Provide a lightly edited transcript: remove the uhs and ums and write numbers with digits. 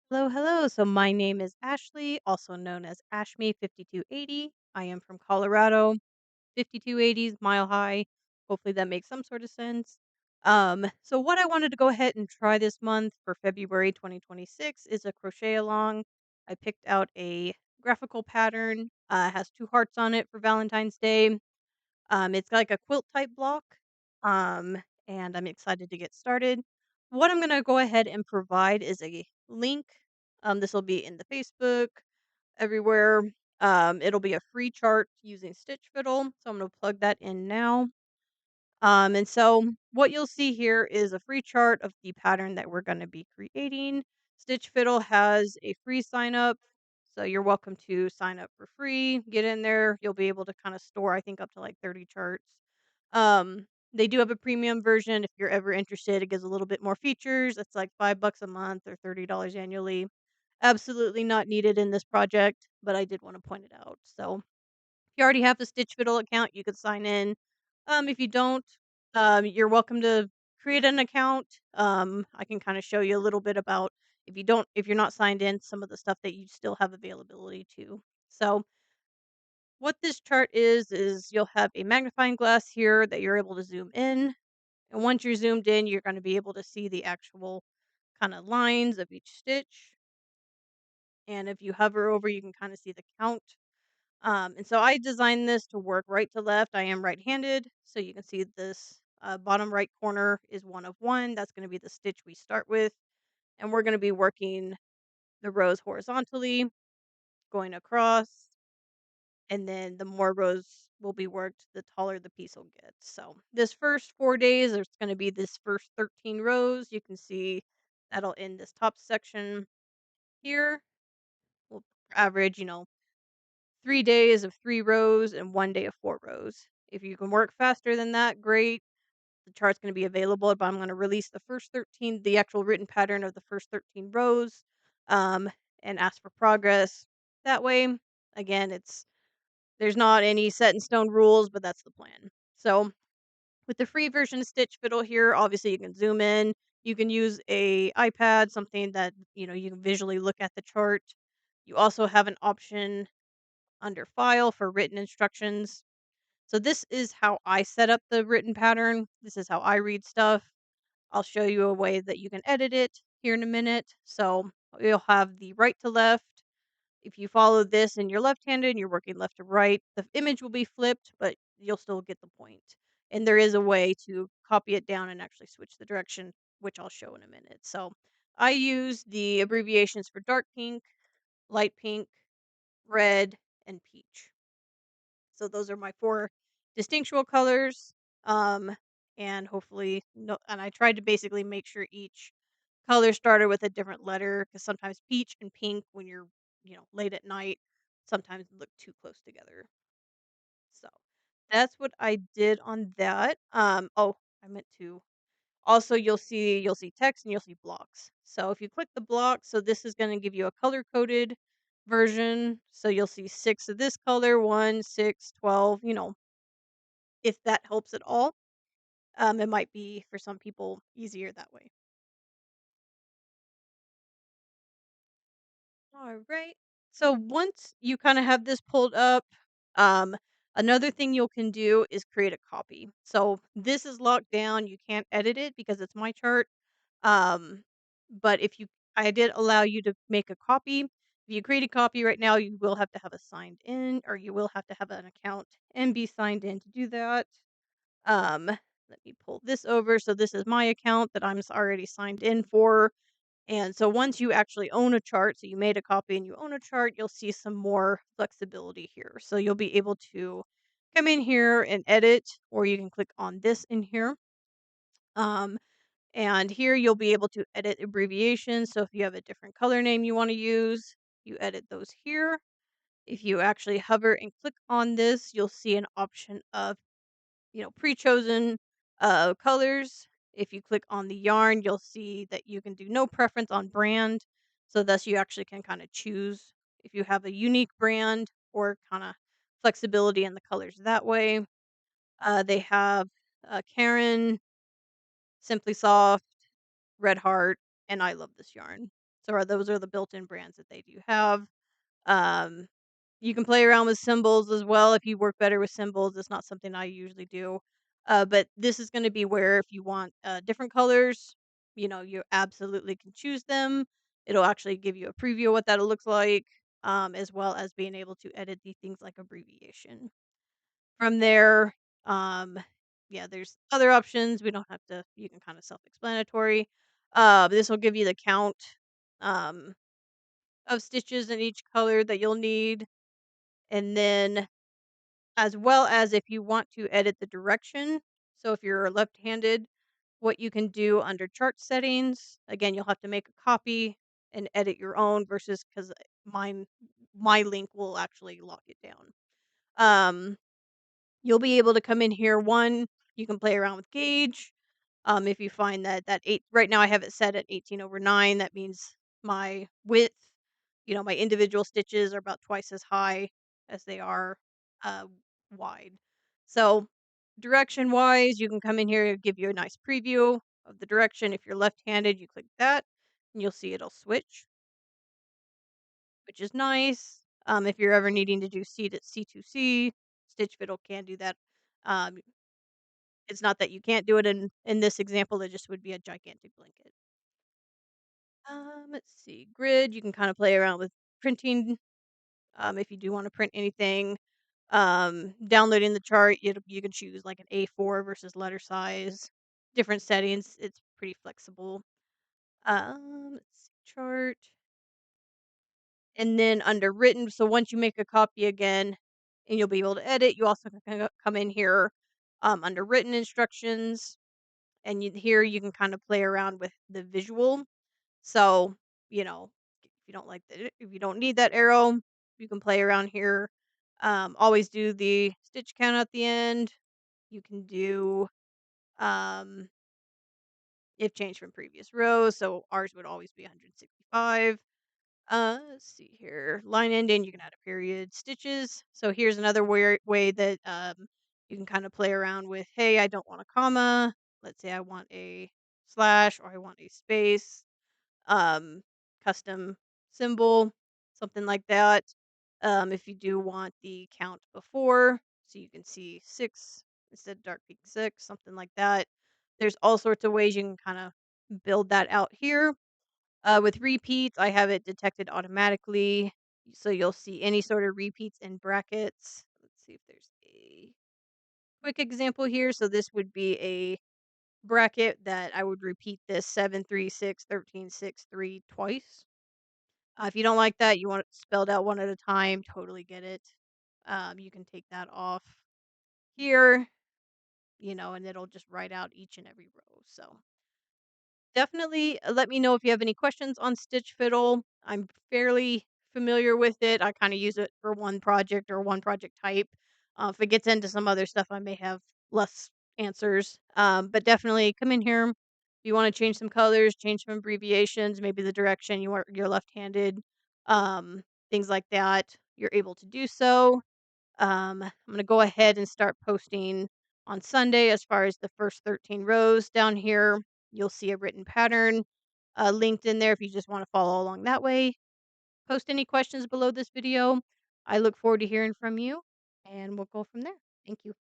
Hello, hello. So my name is Ashley, also known as Ashme 5280. I am from Colorado, 5280s, Mile High. Hopefully that makes some sort of sense. So what I wanted to go ahead and try this month for February 2026 is a crochet along. I picked out a graphical pattern. Has two hearts on it for Valentine's Day. It's like a quilt type block, and I'm excited to get started. What I'm gonna go ahead and provide is a link. This will be in the Facebook, everywhere. It'll be a free chart using Stitch Fiddle, so I'm gonna plug that in now. And so what you'll see here is a free chart of the pattern that we're going to be creating. Stitch Fiddle has a free sign up, so you're welcome to sign up for free. Get in there. You'll be able to kind of store, I think, up to like 30 charts. Um, they do have a premium version if you're ever interested. It gives a little bit more features. It's like $5 a month or $30 annually. Absolutely not needed in this project, but I did want to point it out. So you already have the Stitch Fiddle account, you could sign in. If you don't, you're welcome to create an account. I can kind of show you a little bit about if you're not signed in, some of the stuff that you still have availability to. So what this chart is you'll have a magnifying glass here that you're able to zoom in. And once you're zoomed in, you're going to be able to see the actual kind of lines of each stitch. And if you hover over, you can kind of see the count. And so I designed this to work right to left. I am right-handed, so you can see this bottom right corner is one of one. That's going to be the stitch we start with, and we're going to be working the rows horizontally, going across, and then the more rows will be worked, the taller the piece will get. So this first 4 days, there's going to be this first 13 rows. You can see that'll end this top section here. We'll average, 3 days of 3 rows and 1 day of 4 rows. If you can work faster than that, great. The chart's going to be available, but I'm going to release the first 13, the actual written pattern of the first 13 rows, um, and ask for progress. That way, again, there's not any set in stone rules, but that's the plan. So with the free version of Stitch Fiddle here, obviously you can zoom in. You can use a iPad, something that you can visually look at the chart. You also have an option under File for written instructions. So this is how I set up the written pattern. This is how I read stuff. I'll show you a way that you can edit it here in a minute. So you'll have the right to left. If you follow this and you're left-handed and you're working left to right, the image will be flipped, but you'll still get the point. And there is a way to copy it down and actually switch the direction, which I'll show in a minute. So I use the abbreviations for dark pink, light pink, red, and peach. So those are my 4 distinctual colors, um, and hopefully no and I tried to basically make sure each color started with a different letter because sometimes peach and pink, when you're, late at night, sometimes look too close together. So, that's what I did on that. Oh, I meant to also, you'll see text and you'll see blocks. So if you click the block, so this is gonna give you a color coded version. So you'll see 6 of this color, 1, 6, 12. If that helps at all. It might be for some people easier that way. All right. So once you kind of have this pulled up, um, another thing you can do is create a copy. So this is locked down. You can't edit it because it's my chart. Um, but I did allow you to make a copy. If you create a copy right now, you will have to have a signed in, or you will have to have an account and be signed in to do that. Let me pull this over. So this is my account that already signed in for. And so once you actually own a chart, so you made a copy and you own a chart, you'll see some more flexibility here. So you'll be able to come in here and edit, or you can click on this in here. Um, and here you'll be able to edit abbreviations. So if you have a different color name you want to use, you edit those here. If you actually hover and click on this, you'll see an option of pre-chosen colors. If you click on the yarn, you'll see that you can do no preference on brand. So thus you actually can kind of choose if you have a unique brand or kind of flexibility in the colors that way. They have Karen, Simply Soft, Red Heart, and I Love This Yarn. those are the built-in brands that they do have. Um, you can play around with symbols as well if you work better with symbols. It's not something I usually do. But this is going to be where if you want different colors, you absolutely can choose them. It'll actually give you a preview of what that looks like, as well as being able to edit the things like abbreviation. From there, um, yeah, there's other options. We don't have to. You can kind of self-explanatory. This will give you the count um, of stitches in each color that you'll need, and then as well as if you want to edit the direction. So if you're left-handed, what you can do under chart settings, again, you'll have to make a copy and edit your own versus because mine my link will actually lock it down. Um, you'll be able to come in here. One, you can play around with gauge. If you find that eight right now I have it set at 18/9. That means my width, my individual stitches are about twice as high as they are uh, wide. So direction wise, you can come in here and give you a nice preview of the direction. If you're left-handed, you click that and you'll see it'll switch, which is nice. If you're ever needing to do C2C, Stitch Fiddle can do that. Um, it's not that you can't do it in this example, it just would be a gigantic blanket. Let's see, grid, you can kind of play around with printing, if you do wanna print anything. Downloading the chart, you can choose like an A4 versus letter size, different settings, it's pretty flexible. Let's see, chart, and then under written, so once you make a copy again, and you'll be able to edit, you also can come in here, under written instructions, and here you can kind of play around with the visual. So, if you don't need that arrow, you can play around here. Always do the stitch count at the end. You can do if changed from previous rows. So ours would always be 165. Let's see here. Line ending, you can add a period. Stitches. So here's another way that you can kind of play around with. Hey, I don't want a comma. Let's say I want a slash or I want a space, um, custom symbol, something like that. If you do want the count before, so you can see 6 instead of dark pink 6, something like that. There's all sorts of ways you can kind of build that out here. With repeats, I have it detected automatically, so you'll see any sort of repeats in brackets. Let's see if there's a quick example here. So this would be a bracket that I would repeat this 7 3 6 13 6 3 twice. If you don't like that, you want it spelled out one at a time, totally get it. You can take that off here, and it'll just write out each and every row. So definitely let me know if you have any questions on Stitch Fiddle. I'm fairly familiar with it. I kind of use it for one project or one project type. If it gets into some other stuff, I may have less answers. But definitely come in here. If you want to change some colors, change some abbreviations, maybe the direction you're left-handed, um, things like that, you're able to do so. I'm gonna go ahead and start posting on Sunday as far as the first 13 rows down here. You'll see a written pattern linked in there if you just want to follow along that way. Post any questions below this video. I look forward to hearing from you, and we'll go from there. Thank you.